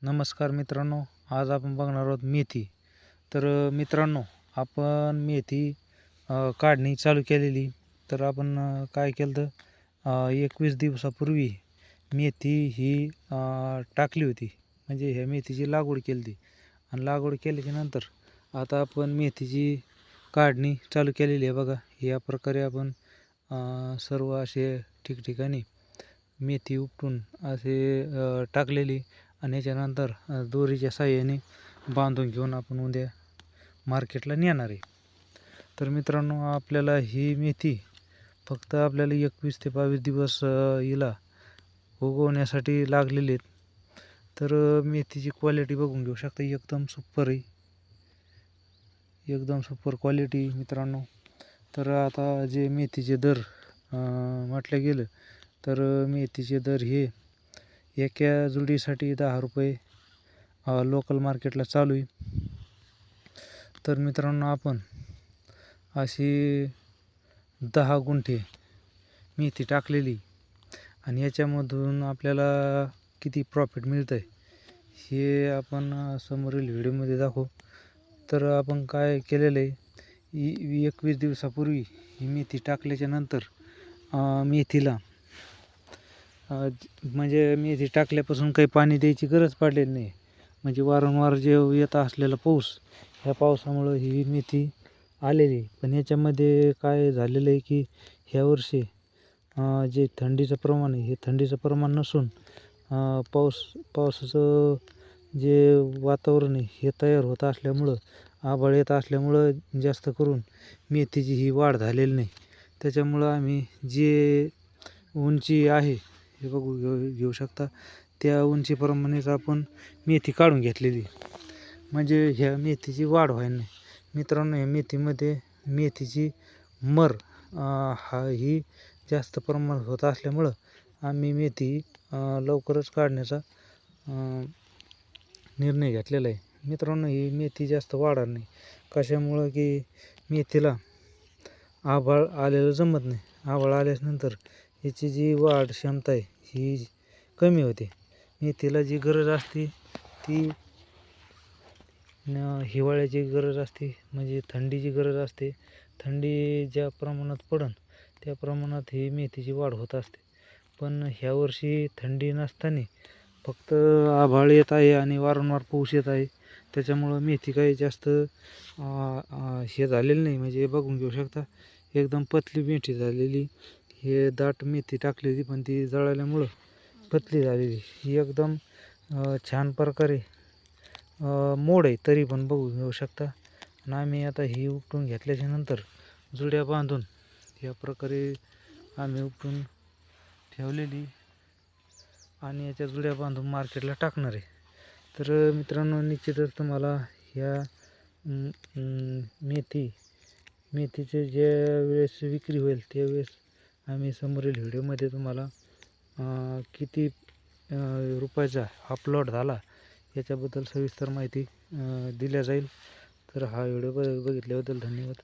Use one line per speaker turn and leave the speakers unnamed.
नमस्कार मित्रांनो, आज आपण बघणार आहोत मेथी. तर मित्रांनो, आपण मेथी काढणी चालू केलेली. तर आपण काय केलं तर 21 दिवसापूर्वी मेथी ही टाकली होती. म्हणजे ह्या मेथीची लागवड केली होती आणि लागवड केल्याच्या नंतर आता आपण मेथीची काढणी चालू केलेली आहे. बघा, या प्रकारे आपण सर्व असे ठिकठिकाणी मेथी उपटून असे टाकलेली आणि याच्यानंतर दोरीच्या साहाय्याने बांधून घेऊन आपण उद्या मार्केटला नेणार आहे. तर मित्रांनो, आपल्याला ही मेथी फक्त आपल्याला 21 ते 22 दिवस हिला उगवण्यासाठी लागलेले आहेत. तर मेथीची क्वालिटी बघून घेऊ शकता, एकदम सुपर आहे, एकदम सुपर क्वालिटी मित्रांनो. तर आता जे मेथीचे दर म्हटलं गेलं तर मेथीचे दर हे एका जुडीसाठी 10 रुपये लोकल मार्केटला चालू आहे. तर मित्रांनो, आपण अशी 10 गुंठे मेथी टाकलेली आणि याच्यामधून आपल्याला किती प्रॉफिट मिळतं आहे हे आपण समोरील व्हिडिओमध्ये दाखवू. तर आपण काय केलेलं आहे, 21 दिवसापूर्वी ही मेथी टाकल्याच्या नंतर मेथीला म्हणजे मेथी टाकल्यापासून काही पाणी द्यायची गरज पडलेली नाही. म्हणजे वारंवार जे येत असलेला पाऊस, ह्या पावसामुळं ही मेथी आलेली. पण याच्यामध्ये काय झालेलं आहे की ह्या वर्षी जे थंडीचं प्रमाण आहे हे थंडीचं प्रमाण नसून पावसाचं जे वातावरण आहे हे तयार होत असल्यामुळं, आभाळ येत असल्यामुळं जास्त करून मेथीची ही वाढ झालेली नाही. त्याच्यामुळं आम्ही जे उंची आहे हे घेऊ शकता, त्या उंचीप्रमाणेच आपण मेथी काढून घेतलेली, म्हणजे ह्या मेथीची वाढ व्हायला नाही. मित्रांनो, ह्या मेथीमध्ये मेथीची मर ही जास्त प्रमाणात होत असल्यामुळं आम्ही मेथी लवकरच काढण्याचा निर्णय घेतलेला आहे. मित्रांनो, ही मेथी जास्त वाढणार नाही. कशामुळं की मेथीला आभाळ आलेलं जमत नाही. आभाळ आल्यानंतर याची जी वाढ क्षमता आहे ही कमी होते. मेथीला जी गरज असते ती हिवाळ्याची गरज असते, म्हणजे थंडीची गरज असते. थंडी ज्या प्रमाणात पडन त्या प्रमाणात ही मेथीची वाढ होत असते. पण ह्या वर्षी थंडी नसताना फक्त आभाळ येत आहे आणि वारंवार पाऊस येत आहे. त्याच्यामुळं मेथी काही जास्त हे झालेलं नाही. म्हणजे बघून घेऊ शकता, एकदम पतली मेथी झालेली. हे दाट मेथी टाकलेली पण ती जळाल्यामुळं पतली झालेली. ही एकदम छान प्रकारे मोड आहे, तरी पण बघू घेऊ शकता. आणि आम्ही आता ही उपटून घेतल्याच्या नंतर जुड्या बांधून या प्रकारे आम्ही उपटून ठेवलेली आणि याच्या जुड्या बांधून मार्केटला टाकणार आहे. तर मित्रांनो, निश्चितच तुम्हाला ह्या मेथीचे ज्या वेळेस विक्री होईल त्यावेळेस आम्ही समोरील व्हिडिओमध्ये तुम्हाला किती रुपयाचा हा प्लॉट झाला याच्याबद्दल सविस्तर माहिती दिल्या जाईल. तर हा व्हिडिओ बघितल्याबद्दल धन्यवाद.